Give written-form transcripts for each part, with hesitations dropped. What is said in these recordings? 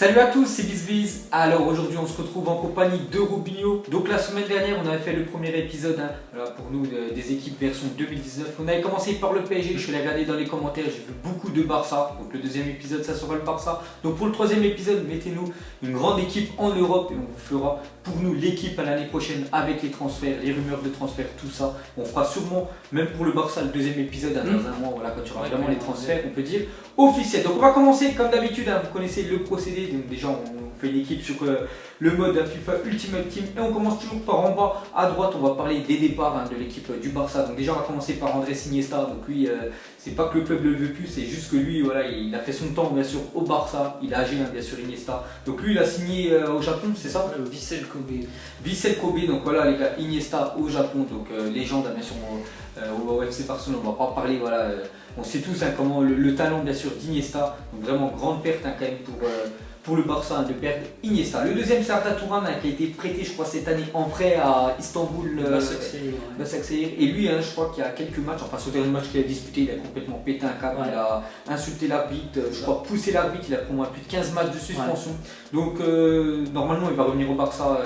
Salut à tous, c'est BizBiz. Alors aujourd'hui on se retrouve en compagnie de Robinho. Donc la semaine dernière on avait fait le premier épisode pour nous des équipes version 2019. On avait commencé par le PSG, je suis allé regarder dans les commentaires, j'ai vu beaucoup de Barça. Donc le deuxième épisode ça sera le Barça. Donc pour le troisième épisode mettez-nous une grande équipe en Europe et on vous fera pour nous l'équipe à l'année prochaine avec les transferts, les rumeurs de transferts, tout ça. On fera sûrement même pour le Barça le deuxième épisode dans un mois, voilà, quand il y aura vraiment les transferts on peut dire officiels. Donc on va commencer comme d'habitude, vous connaissez le procédé. Donc déjà on fait une équipe sur le mode FIFA Ultimate Team et on commence toujours par en bas à droite. On va parler des départs de l'équipe du Barça. Donc déjà on va commencer par Andrés Iniesta. Donc lui c'est pas que le club ne le veut plus, c'est juste que lui voilà, il a fait son temps bien sûr au Barça, il a agi bien sûr Iniesta. Donc lui il a signé au Japon, c'est ça, Vissel Kobe. Vissel Kobe. Donc voilà les gars, Iniesta au Japon, donc légende bien sûr au FC Barcelone. On va pas parler voilà, on sait tous comment le talent bien sûr d'Iniesta. Donc vraiment grande perte quand même pour le Barça de perdre Iniesta. Le deuxième c'est Arda Turan qui a été prêté je crois cette année en prêt à Istanbul Başakşehir. Et lui je crois qu'il y a quelques matchs, enfin ce dernier match qu'il a disputé il a complètement pété un câble, il a insulté l'arbitre, je crois poussé l'arbitre, il a pour moi plus de 15 matchs de suspension. Donc normalement il va revenir au Barça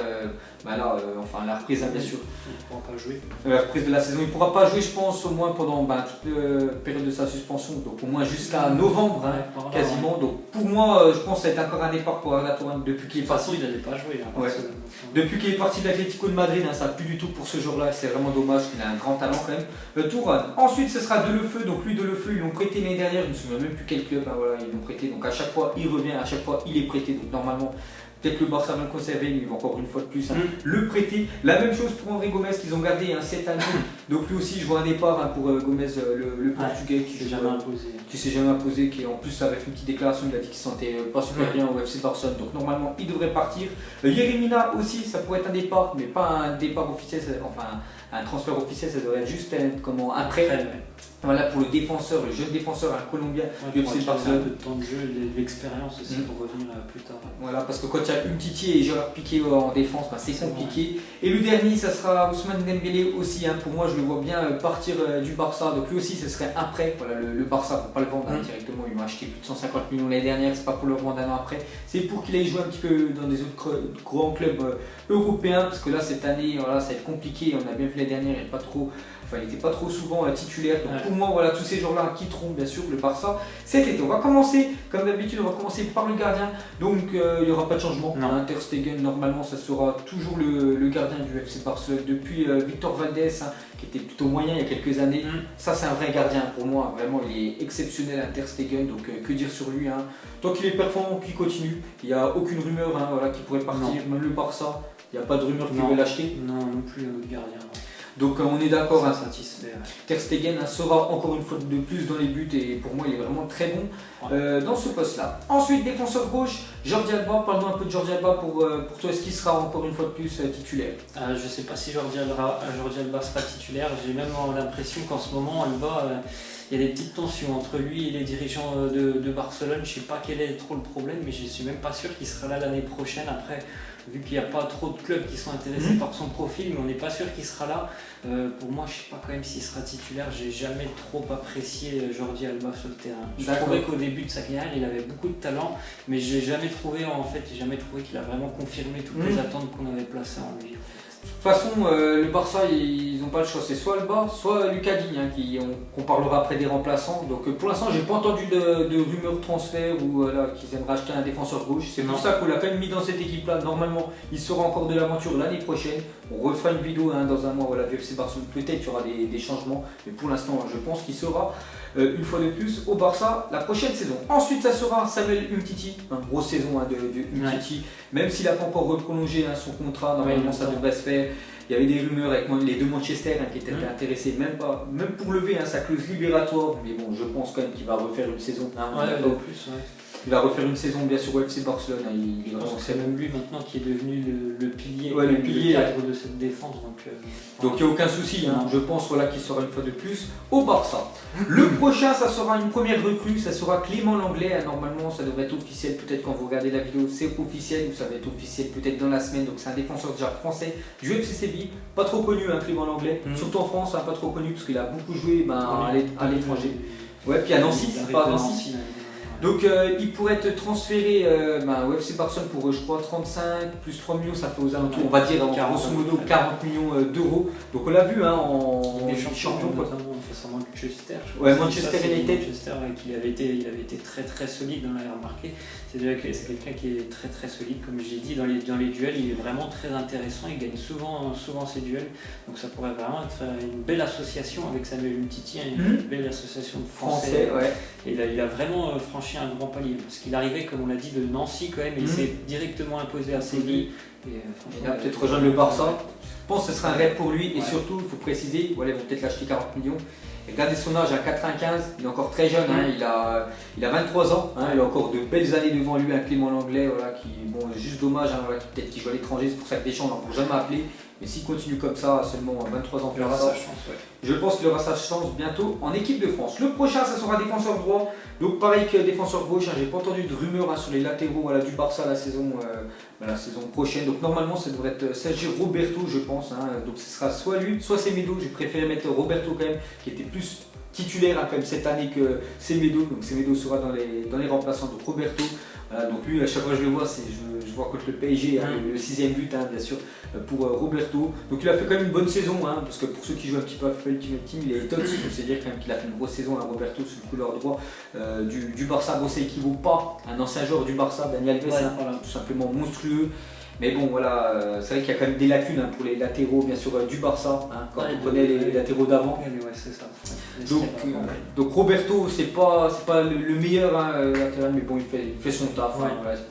enfin la reprise bien sûr. Il ne pourra pas jouer. La reprise de la saison, il ne pourra pas jouer je pense au moins pendant toute la période de sa suspension, donc au moins jusqu'à novembre quasiment. Donc pour moi je pense que ça va être encore un départ pour Arda Turan depuis qu'il est parti. Il n'allait pas jouer. Depuis qu'il est parti de l'Atlético de Madrid, ça n'a plus du tout pour ce jour-là, c'est vraiment dommage, qu'il a un grand talent quand même. Turan. Ensuite ce sera Delefeu, donc lui Delefeu ils l'ont prêté l'année dernière, je ne me souviens même plus quel club, ils l'ont prêté, donc à chaque fois il revient, à chaque fois il est prêté, donc normalement peut-être le Barça va le conserver, mais il va encore une fois de plus le prêter. La même chose pour André Gomes qu'ils ont gardé cette année. Donc lui aussi je vois un départ pour Gomes, le portugais qui s'est jamais imposé, qui en plus avait fait une petite déclaration, il a dit qu'il ne se sentait pas super bien au FC Barcelone. Donc normalement il devrait partir. Yeremina aussi ça pourrait être un départ, mais pas un départ officiel, enfin un transfert officiel, ça devrait être juste un prêt. Voilà pour le défenseur, le jeune défenseur colombien du FC Barcelone. Un peu de temps de jeu et de l'expérience aussi pour revenir plus tard. Voilà, parce que quand il y a Umtiti et Gérard Piqué en défense, c'est compliqué. Et le dernier, ça sera Ousmane Dembélé aussi. Pour moi, je le vois bien partir du Barça. Donc lui aussi, ce serait un prêt. Voilà, le Barça, pour ne pas le vendre directement, ils l'ont acheté plus de 150 millions l'année dernière. C'est pas pour le revendre un an après. C'est pour qu'il aille jouer un petit peu dans des autres grands clubs européens. Parce que là, cette année, voilà, ça va être compliqué. On a bien vu l'année dernière, il n'était pas trop souvent titulaire. Donc pour moi, voilà, tous ces joueurs-là quitteront bien sûr le Barça cet été. On va commencer, comme d'habitude, on va commencer par le gardien. Donc il n'y aura pas de changement. Ter Stegen, normalement, ça sera toujours le gardien du FC Barcelone depuis Victor Valdés, qui était plutôt moyen il y a quelques années. Ça, c'est un vrai gardien pour moi. Vraiment, il est exceptionnel, Ter Stegen. Donc que dire sur lui Tant qu'il est performant, qu'il continue. Il n'y a aucune rumeur qui pourrait partir. Même le Barça, il n'y a pas de rumeur qu'il veut l'acheter. Non, non plus un autre gardien. Donc on est d'accord, satisfait. Ter Stegen sera encore une fois de plus dans les buts et pour moi il est vraiment très bon dans ce poste-là. Ensuite, défenseur gauche, Jordi Alba. Parle-nous un peu de Jordi Alba pour toi, est-ce qu'il sera encore une fois de plus titulaire? Je ne sais pas si Jordi Alba sera titulaire, j'ai même l'impression qu'en ce moment Alba, il y a des petites tensions entre lui et les dirigeants de Barcelone. Je ne sais pas quel est trop le problème, mais je ne suis même pas sûr qu'il sera là l'année prochaine. Après, vu qu'il n'y a pas trop de clubs qui sont intéressés par son profil, mais on n'est pas sûr qu'il sera là. Pour moi, je ne sais pas quand même s'il sera titulaire. J'ai jamais trop apprécié Jordi Alba sur le terrain. Je trouvais qu'au début de sa carrière, il avait beaucoup de talent, mais j'ai jamais trouvé qu'il a vraiment confirmé toutes les attentes qu'on avait placées en lui. De toute façon, le Barça, ils n'ont pas le choix, c'est soit Alba, soit Lucas Digne, qu'on parlera après des remplaçants. Donc pour l'instant, j'ai pas entendu de rumeurs de transfert ou qu'ils aimeraient acheter un défenseur gauche. C'est pour ça qu'on l'a quand même mis dans cette équipe-là. Normalement, il sera encore de l'aventure l'année prochaine. On refera une vidéo dans un mois, du FC Barcelone. Peut-être qu'il y aura des changements, mais pour l'instant, je pense qu'il sera une fois de plus au Barça la prochaine saison. Ensuite, ça sera Samuel Umtiti, une grosse saison de Umtiti, même s'il n'a pas encore reprolongé son contrat, normalement ça devrait se faire. Il y avait des rumeurs avec les deux Manchester qui étaient intéressés, même pour lever sa clause libératoire, mais bon, je pense quand même qu'il va refaire une saison. Il va refaire une saison bien sûr au FC Barcelone. C'est même lui maintenant qui est devenu le pilier, le cadre de cette défense. Donc il n'y a aucun souci, je pense qu'il sera une fois de plus au Barça. Le prochain, ça sera une première recrue, ça sera Clément Lenglet. Normalement, ça devrait être officiel, peut-être quand vous regardez la vidéo, c'est officiel, ou ça va être officiel peut-être dans la semaine. Donc c'est un défenseur déjà français du FC Séville, pas trop connu Clément Lenglet, surtout en France, pas trop connu parce qu'il a beaucoup joué à l'étranger. Ouais, puis à Nancy, c'est pas à Nancy. Donc il pourrait être transféré au FC Barcelone pour je crois 35 plus 3 millions, ça fait aux alentours, on va dire grosso modo 40 millions d'euros. Donc on l'a vu en champion face à Manchester. Ouais, Manchester United. Manchester, il avait été très très solide, on l'a remarqué. C'est quelqu'un qui est très très solide, comme j'ai dit, dans les duels, il est vraiment très intéressant, il gagne souvent ses duels. Donc ça pourrait vraiment être une belle association avec Samuel Umtiti, une belle association de Français. Ouais. Et il a vraiment franchi un grand palier, parce qu'il arrivait, comme on l'a dit, de Nancy quand même, et il s'est directement imposé à Séville. Il va peut-être rejoindre le Barça. Je pense que ce sera un rêve pour lui, et surtout, il faut préciser, voilà, ils vont peut-être l'acheter 40 millions. Et regardez son âge à 95, il est encore très jeune, il a 23 ans, il a encore de belles années devant lui, un Clément Lenglet, juste dommage, peut-être qu'il joue à l'étranger, c'est pour ça que Deschamps ne l'a jamais appelé. Mais s'il continue comme ça, seulement à 23 ans, il aura sa chance. Je pense qu'il aura sa chance bientôt en équipe de France. Le prochain, ça sera défenseur droit. Donc pareil que défenseur gauche, j'ai pas entendu de rumeurs sur les latéraux du Barça la saison prochaine. Donc normalement, ça devrait être Sergio Roberto, je pense. Donc ce sera soit lui, soit Semedo. J'ai préféré mettre Roberto quand même, qui était plus titulaire quand même cette année que Semedo. Donc Semedo sera dans les remplaçants. Donc Roberto. Donc lui, à chaque fois que je le vois, je vois contre le PSG, le 6e but, bien sûr, pour Roberto. Donc il a fait quand même une bonne saison, parce que pour ceux qui jouent un petit peu à FIFA Ultimate Team, il est top, c'est-à-dire quand même qu'il a fait une grosse saison, Roberto, sur le couloir droit du Barça. Bon, ça équivaut pas à un ancien joueur du Barça, Daniel Alves, tout simplement monstrueux. Mais bon, voilà, c'est vrai qu'il y a quand même des lacunes pour les latéraux, bien sûr, du Barça, quand on connaît les latéraux d'avant. C'est ça. Donc Roberto, c'est pas le meilleur latéral, mais bon, il fait son taf,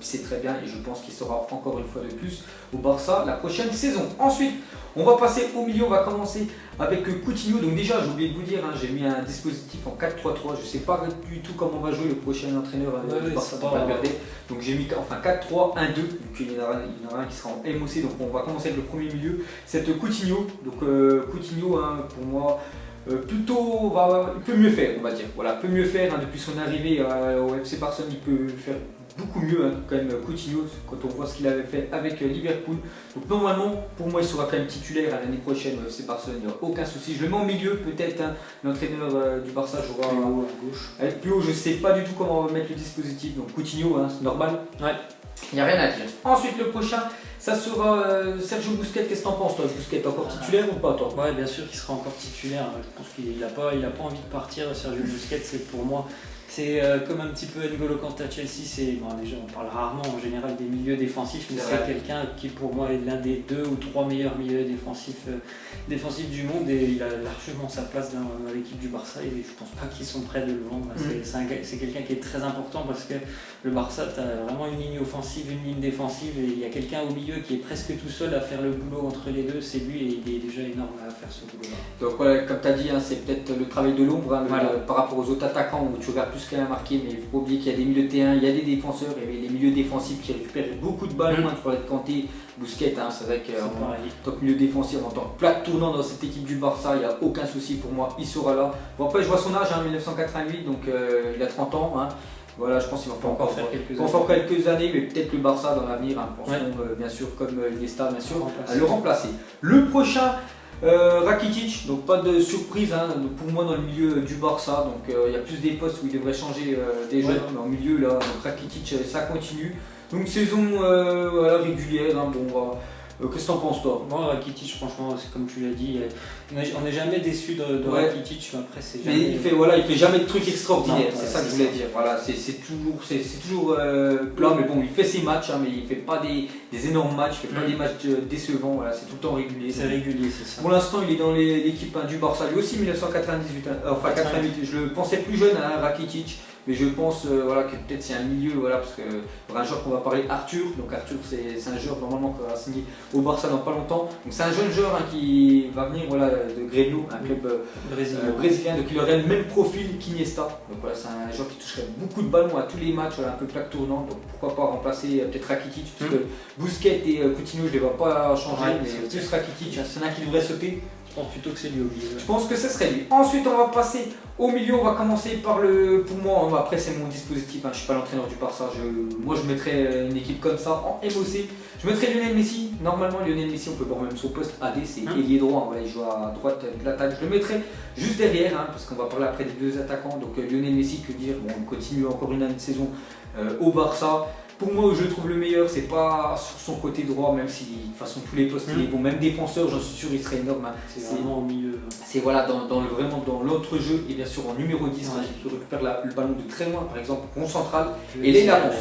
c'est très bien, et je pense qu'il sera encore une fois de plus au Barça la prochaine saison. Ensuite, on va passer au milieu, on va commencer avec Coutinho. Donc déjà, j'ai oublié de vous dire, j'ai mis un dispositif en 4-3-3, je ne sais pas du tout comment va jouer le prochain entraîneur du Barça, on va regarder. Donc j'ai mis 4-3-1-2, donc il y en aura un qui sera en MOC, donc on va commencer avec le premier milieu, c'est Coutinho. Donc Coutinho, pour moi, il peut mieux faire, on va dire. Voilà, peut mieux faire, depuis son arrivée au FC Barcelone, il peut faire beaucoup mieux quand même Coutinho quand on voit ce qu'il avait fait avec Liverpool. Donc normalement, pour moi, il sera quand même titulaire l'année prochaine au FC Barcelone, il n'y a aucun souci. Je le mets en milieu, peut-être l'entraîneur du Barça jouera plus haut à gauche. Avec plus haut, je ne sais pas du tout comment on va mettre le dispositif. Donc Coutinho, c'est normal. Il n'y a rien à dire. Ensuite, le prochain, ça sera Sergio Busquets. Qu'est-ce que t'en penses, toi? Busquets encore titulaire ou pas, toi? Ouais, bien sûr qu'il sera encore titulaire. Je pense qu'il n'a pas envie de partir. Sergio Busquets, c'est pour moi, c'est comme un petit peu N'Golo Kanté à Chelsea. Déjà, on parle rarement en général des milieux défensifs, mais c'est quelqu'un qui, pour moi, est l'un des 2 ou 3 meilleurs milieux défensifs du monde, et il a largement sa place dans l'équipe du Barça. Et je pense pas qu'ils sont prêts de le vendre. C'est quelqu'un qui est très important, parce que le Barça, tu as vraiment une ligne offensive, une ligne défensive, et il y a quelqu'un au milieu qui est presque tout seul à faire le boulot entre les deux. C'est lui, et il est déjà énorme à faire ce boulot-là. Donc voilà, comme tu as dit, c'est peut-être le travail de l'ombre par rapport aux autres attaquants, où tu regardes plus qu'à marquer, mais il ne faut pas oublier qu'il y a des milieux de terrain, il y a des défenseurs, et les milieux défensifs qui récupèrent beaucoup de ballons. Tu parlais de Kanté, Busquets, c'est vrai qu'en tant que milieu défensif, en tant que plaque tournant dans cette équipe du Barça, il n'y a aucun souci pour moi, il sera là. Bon, après, je vois son âge, 1988, donc il a 30 ans. Voilà, je pense qu'il va encore faire quelques années, mais peut-être le Barça dans l'avenir, pensons bien sûr, comme Iniesta, bien sûr, à le remplacer. Le prochain, Rakitic, donc pas de surprise pour moi dans le milieu du Barça. Donc il y a plus des postes où il devrait changer des jeunes, mais en milieu là, donc Rakitic, ça continue. Donc saison régulière, qu'est-ce que t'en penses, toi? Moi, Rakitic, franchement, c'est comme tu l'as dit, on n'est jamais déçu de Rakitic, mais après c'est jamais... Mais il fait jamais de trucs extraordinaires, c'est ça que je voulais dire. Voilà, c'est toujours plat, mais bon, il fait ses matchs, mais il fait pas des énormes matchs, il fait pas des matchs décevants, voilà, c'est tout le temps régulier. C'est régulier, c'est ça. Pour l'instant, il est dans l'équipe du Barça, lui aussi 1998, 88, je le pensais plus jeune, Rakitic. Mais je pense que peut-être c'est un milieu, parce que un joueur qu'on va parler, Arthur. Donc Arthur, c'est un joueur normalement qui va signer au Barça dans pas longtemps. Donc c'est un jeune joueur qui va venir de Grêmio, un club brésilien, donc il aurait le même profil qu'Iniesta. Donc voilà, c'est un joueur qui toucherait beaucoup de ballons à tous les matchs, un peu plaque tournante. Donc pourquoi pas remplacer peut-être Rakitic, parce que Busquets et Coutinho, je ne les vois pas changer, mais plus Rakitic, c'est un qui devrait sauter. Je pense plutôt que c'est lui au milieu. Je pense que ce serait lui. Ensuite, on va passer au milieu. On va commencer par pour moi, après c'est mon dispositif. Je ne suis pas l'entraîneur du Barça. Moi, je mettrais une équipe comme ça en MOC. Je mettrais Lionel Messi. Normalement, Lionel Messi, on peut voir même son poste AD, c'est ailier droit. Voilà, il joue à droite de l'attaque. Je le mettrais juste derrière, parce qu'on va parler après des deux attaquants. Donc Lionel Messi, que dire, bon, il continue encore une année de saison au Barça. Pour moi, où je le trouve le meilleur, c'est pas sur son côté droit, même si de toute façon tous les postes il est bon, même défenseur, j'en suis sûr, il serait énorme. C'est vraiment au milieu. C'est voilà, vraiment dans l'autre jeu, et bien sûr en numéro 10, qui récupère le ballon de très loin, par exemple, rond central, et là il avance.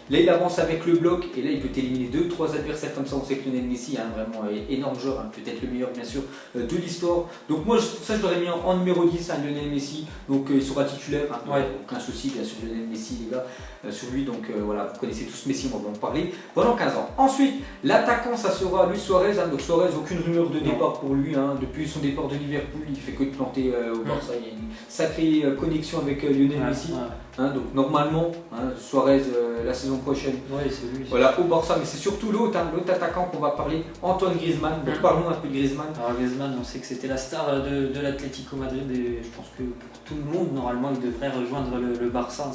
Là il avance avec le bloc, et là il peut éliminer 2-3 adversaires comme ça. On sait que Lionel Messi est vraiment énorme joueur, peut-être le meilleur bien sûr de l'histoire. Donc moi ça je l'aurais mis en numéro 10, Lionel Messi, donc il sera titulaire, aucun souci bien sûr Lionel Messi les gars. Sur lui, donc voilà, vous connaissez tous Messi, on va en parler pendant 15 ans. Ensuite, l'attaquant, ça sera Luis Suarez. Donc Suarez, aucune rumeur de départ pour lui. Depuis son départ de Liverpool, il fait que de planter au Barça. Il y a une sacrée connexion avec Lionel Messi. Donc normalement, Suarez la saison prochaine, c'est lui, voilà, au Barça. Mais c'est surtout l'autre attaquant qu'on va parler, Antoine Griezmann. Donc parlons un peu de Griezmann. Alors Griezmann, on sait que c'était la star de l'Atlético Madrid et je pense que pour tout le monde, normalement, il devrait rejoindre le Barça.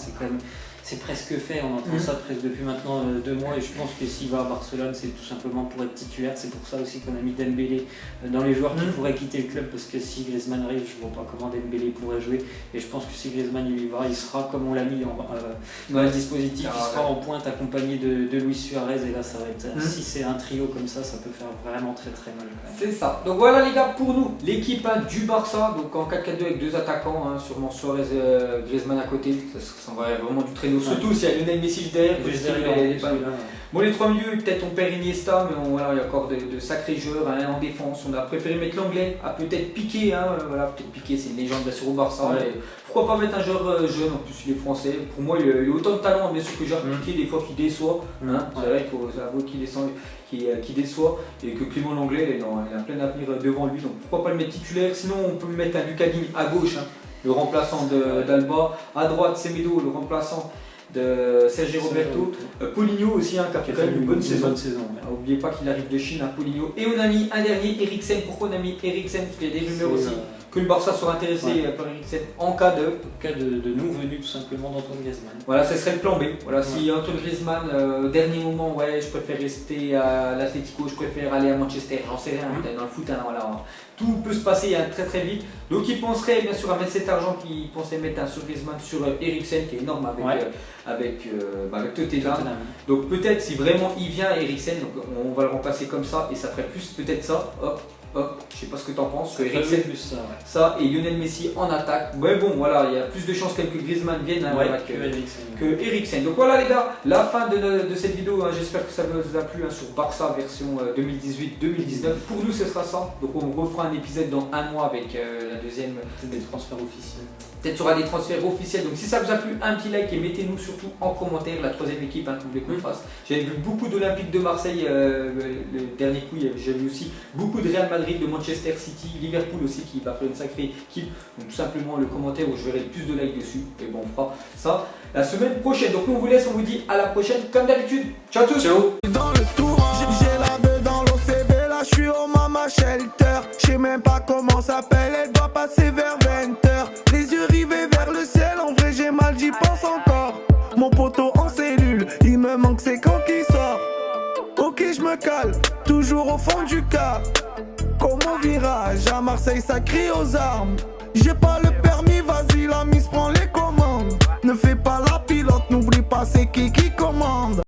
C'est presque fait, on entend ça presque depuis maintenant 2 mois et je pense que s'il va à Barcelone, c'est tout simplement pour être titulaire. C'est pour ça aussi qu'on a mis Dembélé dans les joueurs qui pourraient quitter le club, parce que si Griezmann arrive, je ne vois pas comment Dembélé pourrait jouer. Et je pense que si Griezmann il y va, il sera comme on l'a mis dans le dispositif, il sera en pointe accompagné de Luis Suarez et là ça va être, si c'est un trio comme ça peut faire vraiment très très mal. C'est ça. Donc voilà les gars, pour nous, l'équipe du Barça, donc en 4-4-2 avec 2 attaquants, sûrement Suarez, Griezmann à côté, ça va vraiment du traîneau. Surtout s'il y a Lionel Messi derrière. Bon, les 3 milieux, peut-être on perd Iniesta, mais voilà, il y a encore de sacrés joueurs en défense. On a préféré mettre l'anglais, à peut-être Piqué. Voilà, peut-être Piqué, c'est une légende bien sûr au Barça. Mais pourquoi pas mettre un joueur jeune, en plus il est français. Pour moi, il a autant de talent, bien sûr, que j'ai Piqué, des fois qui déçoit. C'est vrai, il faut avouer qu'il déçoit. Et que Clément Lenglet, il a plein d'avenir devant lui. Donc pourquoi pas le mettre titulaire. Sinon, on peut mettre un Lucas Digne à gauche, le remplaçant d'Alba. À droite, Semedo, le remplaçant de Sergio Roberto. Poligno aussi, qui a fait quand même une bonne saison. N'oubliez pas qu'il arrive de Chine, Poligno. Et on a mis un dernier, Eriksen. Pourquoi on a mis Eriksen? Parce qu'il y a des rumeurs aussi que le Barça soit intéressé par Eriksen en cas de non-venue tout simplement d'Antoine Griezmann. Voilà, ce serait le plan B. Voilà, si Antoine Griezmann, dernier moment, je préfère rester à l'Atlético, je préfère aller à Manchester, j'en sais rien, dans le foot, voilà. Tout peut se passer très très vite. Donc il penserait bien sûr à mettre cet argent qu'il pensait mettre sur Griezmann, sur Eriksen qui est énorme avec Tottenham. Donc peut-être si vraiment il vient Eriksen, donc on va le remplacer comme ça et ça ferait plus peut-être ça. Je sais pas ce que tu en penses. Eriksen plus ça et Lionel Messi en attaque. Mais bon, voilà, il y a plus de chances que Griezmann vienne que Eriksen. Donc voilà les gars, la fin de cette vidéo. J'espère que ça vous a plu sur Barça version 2018-2019. Pour nous, ce sera ça. Donc on refera un épisode dans 1 mois avec la deuxième. Des transferts officiels. Peut-être qu'il y aura des transferts officiels. Donc si ça vous a plu, un petit like et mettez-nous surtout en commentaire la 3e équipe que vous voulez qu'on fasse. J'avais vu beaucoup d'Olympique de Marseille le dernier coup. J'ai vu aussi beaucoup de Real Madrid, de Manchester City, Liverpool aussi qui va faire une sacrée équipe. Donc tout simplement le commentaire où je verrai plus de likes dessus. Et bon, on fera ça la semaine prochaine. Donc nous on vous laisse, on vous dit à la prochaine comme d'habitude. Ciao à tous. Ciao. Dans le tour, j'ai la deux dans l'OCB, là je suis au Mama Shelter. Je sais même pas comment s'appelle, elle doit passer vers 20h. Les yeux rivés vers le ciel, en vrai j'ai mal, j'y pense encore. Mon poteau en cellule, il me manque c'est quand qui sort. Ok je me cale, toujours au fond du car. Comme au virage, à Marseille ça crie aux armes. J'ai pas le permis, vas-y la mise prend les commandes. Ne fais pas la pilote, n'oublie pas c'est qui commande.